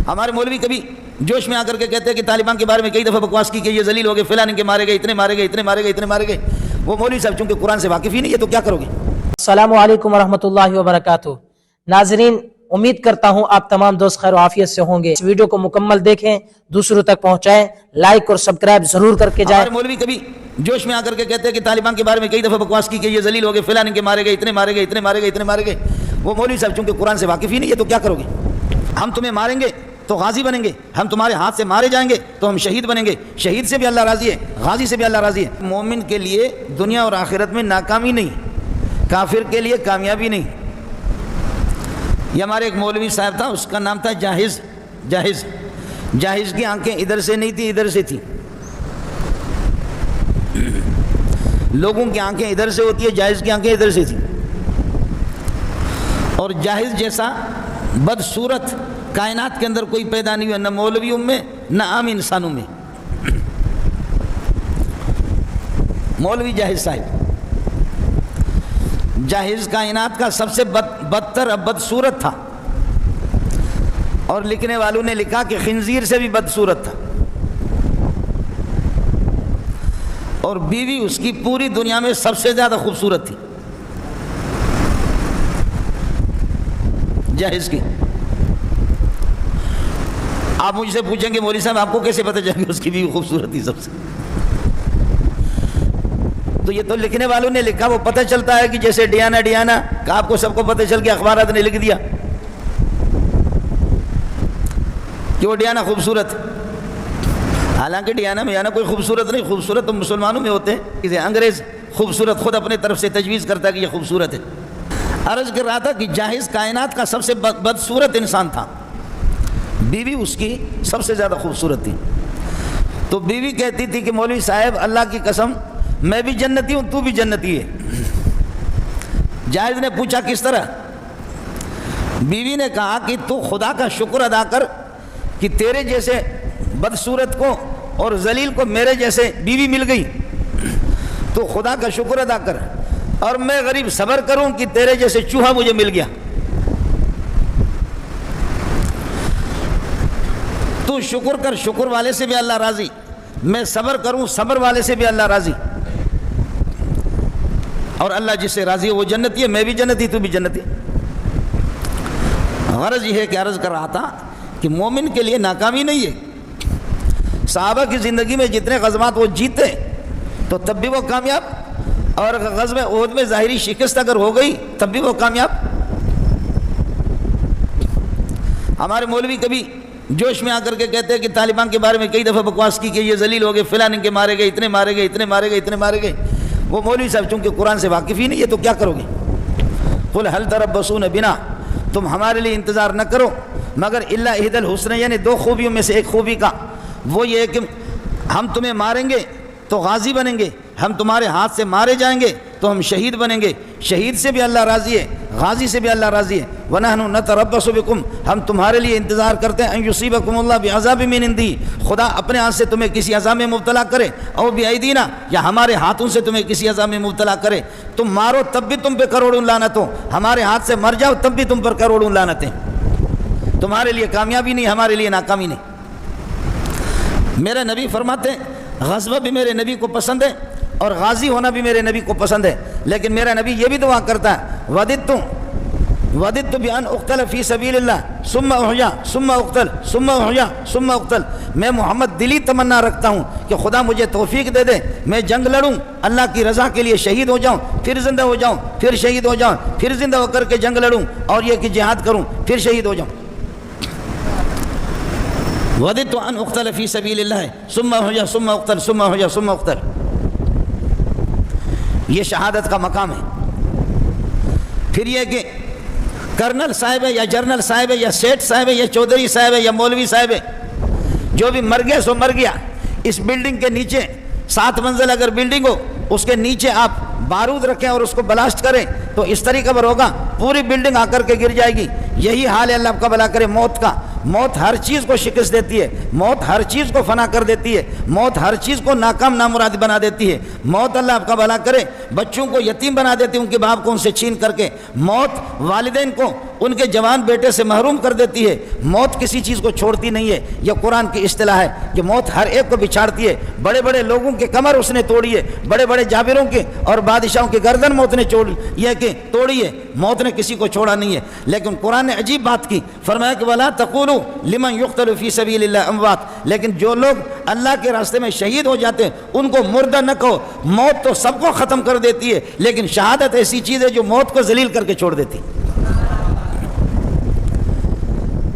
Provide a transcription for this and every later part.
ہمارے مولوی کبھی جوش میں آ کر کے کہتے ہیں کہ طالبان کے بارے میں کئی دفعہ بکواس کی کہ یہ ذلیل ہو گئے، فلاں ان کے مارے گئے، اتنے مارے گئے، اتنے مارے گئے، اتنے مارے گئے۔ وہ مولوی صاحب چونکہ قرآن سے واقف ہی نہیں ہے تو کیا کرو گے؟ السلام علیکم ورحمۃ اللہ وبرکاتہ۔ ناظرین، امید کرتا ہوں آپ تمام دوست خیر و عافیت سے ہوں گے۔ اس ویڈیو کو مکمل دیکھیں، دوسروں تک پہنچائیں، لائک اور سبسکرائب ضرور کر کے جائیں۔ ہمارے مولوی کبھی جوش میں آ کر کے کہتے ہیں کہ طالبان کے بارے میں کئی دفعہ بکواس کی کہ یہ ذلیل ہو گئے، فلاں ان کے مارے گئے، اتنے مارے گئے، اتنے مارے گئے، اتنے مارے گئے۔ وہ مولوی صاحب چونکہ قرآن سے واقف ہی نہیں ہے تو کیا کرو گے؟ ہم تمہیں ماریں گے تو غازی بنیں گے، ہم تمہارے ہاتھ سے مارے جائیں گے تو ہم شہید بنیں گے، شہید سے بھی اللہ راضی ہے، غازی سے بھی اللہ راضی ہے۔ مومن کے لیے دنیا اور آخرت میں ناکامی نہیں، کافر کے لیے کامیابی نہیں۔ یہ ہمارے ایک مولوی صاحب تھا، اس کا نام تھا جاہز کی آنکھیں ادھر سے نہیں تھی، ادھر سے تھی۔ لوگوں کی آنکھیں ادھر سے ہوتی ہے، جاہز کی آنکھیں ادھر سے تھی۔ اور جاہز جیسا بدصورت کائنات کے اندر کوئی پیدا نہیں ہوا، نہ مولویوں میں نہ عام انسانوں میں۔ مولوی جاہز صاحب، جاہز کائنات کا سب سے بدتر بدصورت تھا، اور لکھنے والوں نے لکھا کہ خنزیر سے بھی بدصورت تھا، اور بیوی اس کی پوری دنیا میں سب سے زیادہ خوبصورت تھی جاہز کی۔ آپ مجھ سے پوچھیں گے مولوی صاحب آپ کو کیسے پتہ چلے اس کی بیوی خوبصورت تھی سب سے؟ تو یہ تو لکھنے والوں نے لکھا، وہ پتہ چلتا ہے کہ جیسے ڈیانا کہ آپ کو سب کو پتہ چل کے اخبارات نے لکھ دیا کہ وہ ڈیانا خوبصورت، حالانکہ ڈیانا کوئی خوبصورت نہیں، خوبصورت تو مسلمانوں میں ہوتے ہیں، کسی انگریز خوبصورت خود اپنے طرف سے تجویز کرتا ہے کہ یہ خوبصورت ہے۔ عرض کر رہا تھا کہ جاہز کائنات کا سب سے بدصورت انسان تھا، بیوی اس کی سب سے زیادہ خوبصورت تھی۔ تو بیوی کہتی تھی کہ مولوی صاحب اللہ کی قسم میں بھی جنتی ہوں، تو بھی جنتی ہے۔ جاہز نے پوچھا کس طرح؟ بیوی نے کہا کہ تو خدا کا شکر ادا کر کہ تیرے جیسے بدصورت کو اور ذلیل کو میرے جیسے بیوی مل گئی، تو خدا کا شکر ادا کر، اور میں غریب صبر کروں کہ تیرے جیسے چوہا مجھے مل گیا۔ تو شکر کر، شکر والے سے بھی اللہ راضی، میں صبر کروں، صبر والے سے بھی اللہ راضی، اور اللہ جس سے راضی ہے وہ جنتی ہے، میں بھی جنتی، تو بھی جنتی۔ غرض یہ ہے کہ عرض کر رہا تھا کہ مومن کے لیے ناکامی نہیں ہے۔ صحابہ کی زندگی میں جتنے غزوات وہ جیتے تو تب بھی وہ کامیاب، اور غزوہ احد میں ظاہری شکست اگر ہو گئی تب بھی وہ کامیاب۔ ہمارے مولوی کبھی جوش میں آ کر کے کہتے ہیں کہ طالبان کے بارے میں کئی دفعہ بکواس کی کہ یہ ذلیل ہو گئے، فلاں ان کے مارے گئے، اتنے مارے گئے، اتنے مارے گئے، اتنے مارے گئے۔ وہ مولوی صاحب چونکہ قرآن سے واقف ہی نہیں ہے تو کیا کرو گے؟ قل هل تربصون بنا، تم ہمارے لیے انتظار نہ کرو مگر الا احدی الحسنیین، یعنی دو خوبیوں میں سے ایک خوبی کا، وہ یہ ہے کہ ہم تمہیں ماریں گے تو غازی بنیں گے، ہم تمہارے ہاتھ سے مارے جائیں گے تو ہم شہید بنیں گے، شہید سے بھی اللہ راضی ہے، غازی سے بھی اللہ راضی ہے۔ وَنَحْنُ نَتَرَبَّصُ بِكُمْ، ہم تمہارے لیے انتظار کرتے ہیں، أَن يُصِيبَكُمُ اللَّهُ بِعَذَابٍ مِّنْ عِندِهِ، خدا اپنے ہاتھ سے تمہیں کسی عذاب میں مبتلا کرے، اور بِأَيْدِينَا، یا ہمارے ہاتھوں سے تمہیں کسی عذاب میں مبتلا کرے۔ تم مارو تب بھی تم پہ کروڑوں لعنت ہو، ہمارے ہاتھ سے مر جاؤ تب بھی تم پر کروڑوں لعنتیں۔ تمہارے لیے کامیابی نہیں، ہمارے لیے ناکامی نہیں۔ میرے نبی فرماتے ہیں غزوہ بھی میرے نبی کو پسند ہے اور غازی ہونا بھی میرے نبی کو پسند ہے، لیکن میرا نبی یہ بھی دعا کرتا ہے وَدِدْتُ بِأَنْ أُقْتَلَ فِي سَبِيلِ اللَّهِ ثُمَّ أُحْيَا ثُمَّ أُقْتَلْ ثُمَّ أُحْيَا ثُمَّ أُقْتَلْ، میں محمد دلی تمنا رکھتا ہوں کہ خدا مجھے توفیق دے دے، میں جنگ لڑوں، اللہ کی رضا کے لیے شہید ہو جاؤں، پھر زندہ ہو جاؤں، پھر شہید ہو جاؤں، پھر زندہ ہو کر کے جنگ لڑوں، اور یہ کہ جہاد کروں، پھر شہید ہو جاؤں۔ وَدِدْتُ أَنْ أُقْتَلَ فِي سَبِيلِ اللَّهِ ثُمَّ أُحْيَا ثُمَّ أُقْتَلْ ثُمَّ أُحْيَا ثُمَّ أُقْتَلْ، یہ شہادت کا مقام ہے۔ پھر یہ کہ کرنل صاحب ہے یا جرنل صاحب ہے یا سیٹ صاحب ہے یا چودھری صاحب ہے یا مولوی صاحب ہے، جو بھی مر گیا سو مر گیا۔ اس بلڈنگ کے نیچے 7 منزل اگر بلڈنگ ہو، اس کے نیچے آپ بارود رکھیں اور اس کو بلاسٹ کریں تو اس طریقے پر ہوگا، پوری بلڈنگ آ کر کے گر جائے گی۔ یہی حال ہے، اللہ کا بھلا کرے، موت کا۔ موت ہر چیز کو شکست دیتی ہے، موت ہر چیز کو فنا کر دیتی ہے، موت ہر چیز کو ناکام نامراد بنا دیتی ہے، موت اللہ آپ کا بھلا کرے بچوں کو یتیم بنا دیتی ہے ان کے باپ کو ان سے چھین کر کے، موت والدین کو ان کے جوان بیٹے سے محروم کر دیتی ہے، موت کسی چیز کو چھوڑتی نہیں ہے۔ یہ قرآن کی اصطلاح ہے کہ موت ہر ایک کو بچھاڑتی ہے۔ بڑے بڑے لوگوں کے کمر اس نے توڑی ہے، بڑے بڑے جابروں کے اور بادشاہوں کے گردن موت نے توڑی ہے، موت نے کسی کو چھوڑا نہیں ہے۔ لیکن قرآن نے عجیب بات کی، فرمایا کہ وَلَا تَقُولُوا لِمَنْ يُقْتَلُ فِي سَبِيلِ اللَّهِ أَمْوَاتٌ، لیکن جو لوگ اللہ کے راستے میں شہید ہو جاتے ہیں ان کو مردہ نہ کہو۔ موت تو سب کو ختم کر دیتی ہے، لیکن شہادت ایسی چیز ہے جو موت کو ذلیل کر کے چھوڑ دیتی۔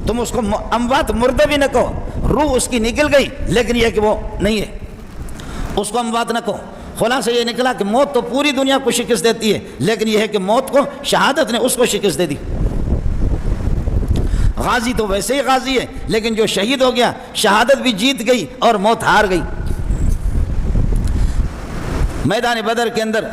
تم اس کو اموات مردہ بھی نہ کہو، روح اس کی نکل گئی، لیکن یہ کہ وہ نہیں ہے، اس کو اموات نہ کہو۔ خلاصہ یہ نکلا کہ موت تو پوری دنیا کو شکست دیتی ہے، لیکن یہ ہے کہ موت کو شہادت نے اس کو شکست دے دی۔ غازی تو ویسے ہی غازی ہے، لیکن جو شہید ہو گیا شہادت بھی جیت گئی اور موت ہار گئی۔ میدان بدر کے اندر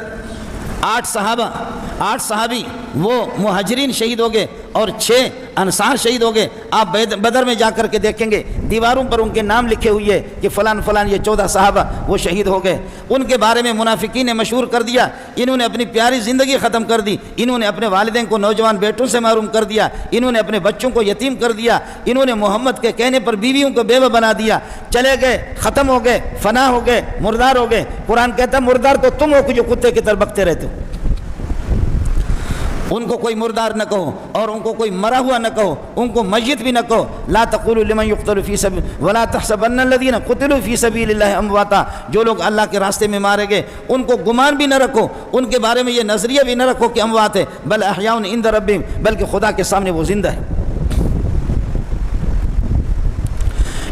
8 صحابی وہ مہاجرین شہید ہو گئے اور 6 انصار شہید ہو گئے۔ آپ بدر میں جا کر کے دیکھیں گے دیواروں پر ان کے نام لکھے ہوئے ہیں کہ فلان فلان یہ 14 صحابہ وہ شہید ہو گئے۔ ان کے بارے میں منافقین نے مشہور کر دیا، انہوں نے اپنی پیاری زندگی ختم کر دی، انہوں نے اپنے والدین کو نوجوان بیٹوں سے محروم کر دیا، انہوں نے اپنے بچوں کو یتیم کر دیا، انہوں نے محمد کے کہنے پر بیویوں کو بیوہ بنا دیا، چلے گئے، ختم ہو گئے، فنا ہو گئے، مردار ہو گئے۔ قرآن کہتا ہے مردار تو تم ہو جو کتے کی طرح بکتے رہتے ہو۔ ان کو کوئی مردار نہ کہو اور ان کو کوئی مرا ہوا نہ کہو، ان کو میت بھی نہ کہو۔ لا تقولوا لمن يقتل في سبيل ولا تحسبن الذين قتلوا في سبيل الله امواتا، جو لوگ اللہ کے راستے میں مارے گئے ان کو گمان بھی نہ رکھو، ان کے بارے میں یہ نظریہ بھی نہ رکھو کہ اموات ہے، بل احیاء عند ربهم، بلکہ خدا کے سامنے وہ زندہ ہے۔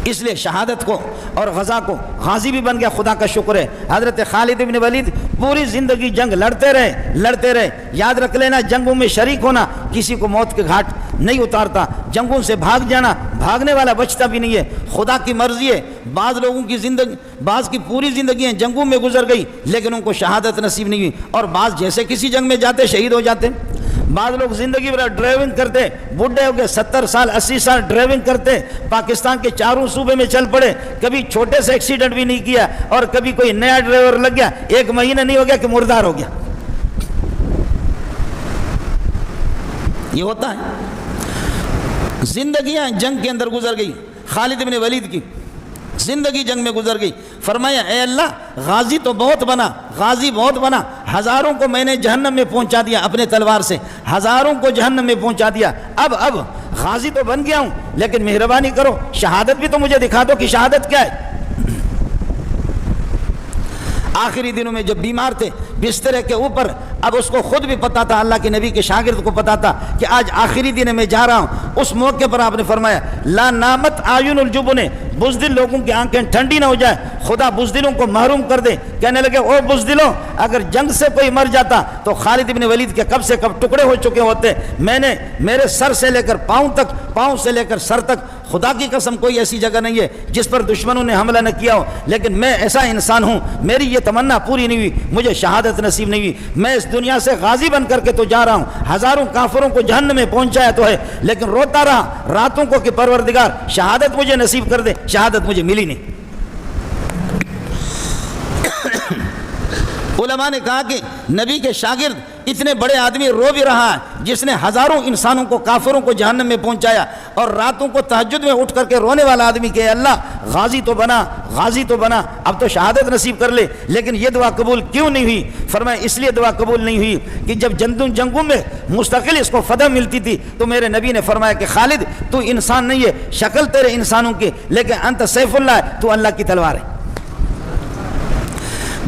اس لیے شہادت کو اور غزا کو غازی بھی بن گیا، خدا کا شکر ہے۔ حضرت خالد بن ولید پوری زندگی جنگ لڑتے رہے۔ یاد رکھ لینا جنگوں میں شریک ہونا کسی کو موت کے گھاٹ نہیں اتارتا، جنگوں سے بھاگ جانا بھاگنے والا بچتا بھی نہیں ہے، خدا کی مرضی ہے۔ بعض لوگوں کی زندگی، بعض کی پوری زندگیاں جنگوں میں گزر گئی لیکن ان کو شہادت نصیب نہیں ہوئی، اور بعض جیسے کسی جنگ میں جاتے شہید ہو جاتے۔ بعض لوگ زندگی بھر ڈرائیونگ کرتے، بڈھے ہو گئے، 70 سال 80 سال ڈرائیونگ کرتے، پاکستان کے چاروں صوبے میں چل پڑے، کبھی چھوٹے سے ایکسیڈنٹ بھی نہیں کیا، اور کبھی کوئی نیا ڈرائیور لگ گیا، 1 مہینہ نہیں ہو گیا کہ مردار ہو گیا۔ یہ ہوتا ہے، زندگیاں جنگ کے اندر گزر گئی۔ خالد بن ولید کی زندگی جنگ میں گزر گئی، فرمایا اے اللہ غازی تو بہت بنا، ہزاروں کو میں نے جہنم میں پہنچا دیا اپنے تلوار سے، ہزاروں کو جہنم میں پہنچا دیا، اب غازی تو بن گیا ہوں، لیکن مہربانی کرو شہادت بھی تو مجھے دکھا دو کہ شہادت کیا ہے۔ آخری دنوں میں جب بیمار تھے بستر کے اوپر، اب اس کو خود بھی پتا تھا، اللہ کے نبی کے شاگرد کو پتا تھا کہ آج آخری دن میں جا رہا ہوں۔ اس موقع پر آپ نے فرمایا لا نامت اعین الجبن، بزدل لوگوں کی آنکھیں ٹھنڈی نہ ہو جائے، خدا بزدلوں کو محروم کر دے۔ کہنے لگے او بزدلوں، اگر جنگ سے کوئی مر جاتا تو خالد بن ولید کے کب سے کب ٹکڑے ہو چکے ہوتے۔ میں نے میرے سر سے لے کر پاؤں تک، پاؤں سے لے کر سر تک، خدا کی قسم کوئی ایسی جگہ نہیں ہے جس پر دشمنوں نے حملہ نہ کیا ہو، لیکن میں ایسا انسان ہوں، میری یہ تمنا پوری نہیں ہوئی، مجھے شہادت نصیب نہیں ہوئی۔ میں اس دنیا سے غازی بن کر کے تو جا رہا ہوں، ہزاروں کافروں کو جہنم میں پہنچایا تو ہے، لیکن روتا رہا راتوں کو کہ پروردگار شہادت مجھے نصیب کر دے، شہادت مجھے ملی نہیں۔ علماء نے کہا کہ نبی کے شاگرد اتنے بڑے آدمی رو بھی رہا ہے جس نے ہزاروں انسانوں کو، کافروں کو جہنم میں پہنچایا، اور راتوں کو تہجد میں اٹھ کر کے رونے والا آدمی کہ اللہ غازی تو بنا، اب تو شہادت نصیب کر لے، لیکن یہ دعا قبول کیوں نہیں ہوئی؟ فرمایا اس لیے دعا قبول نہیں ہوئی کہ جب جنگوں میں مستقل اس کو فتح ملتی تھی تو میرے نبی نے فرمایا کہ خالد تو انسان نہیں ہے، شکل تیرے انسانوں کی، لیکن انت سیف اللہ ہے، تو اللہ کی تلوار ہے۔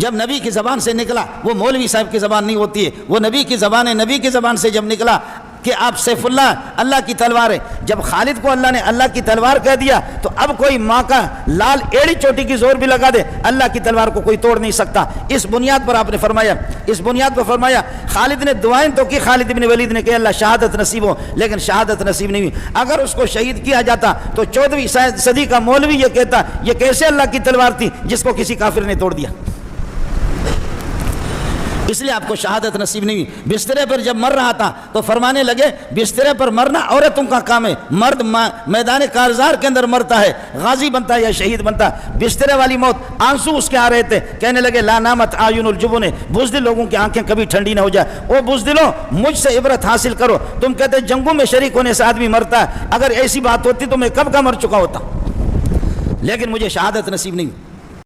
جب نبی کی زبان سے نکلا، وہ مولوی صاحب کی زبان نہیں ہوتی ہے، وہ نبی کی زبان ہے، نبی کی زبان سے جب نکلا کہ آپ سیف اللہ، اللہ کی تلوار ہے، جب خالد کو اللہ نے اللہ کی تلوار کہہ دیا تو اب کوئی ماں کا لال ایڑی چوٹی کی زور بھی لگا دے، اللہ کی تلوار کو کوئی توڑ نہیں سکتا۔ اس بنیاد پر آپ نے فرمایا، خالد نے دعائیں تو کی، خالد بن ولید نے کہ اللہ شہادت نصیب ہو، لیکن شہادت نصیب نہیں ہوئی۔ اگر اس کو شہید کیا جاتا تو 14ویں صدی کا مولوی یہ کہتا یہ کیسے اللہ کی تلوار تھی جس کو کسی کافر نے توڑ دیا۔ اس لیے آپ کو شہادت نصیب نہیں ہوئی. بسترے پر جب مر رہا تھا تو فرمانے لگے بسترے پر مرنا عورتوں کا کام ہے, مرد میدان کارزار کے اندر مرتا ہے, غازی بنتا ہے یا شہید بنتا ہے. بسترے والی موت, آنسو اس کے آ رہے تھے, کہنے لگے لا نامت اعین الجبن, بزدل لوگوں کی آنکھیں کبھی ٹھنڈی نہ ہو جائے. او بزدلوں, مجھ سے عبرت حاصل کرو. تم کہتے جنگوں میں شریک ہونے سے آدمی مرتا ہے, اگر ایسی بات ہوتی تو میں کب کا مر چکا ہوتا, لیکن مجھے شہادت نصیب نہیں.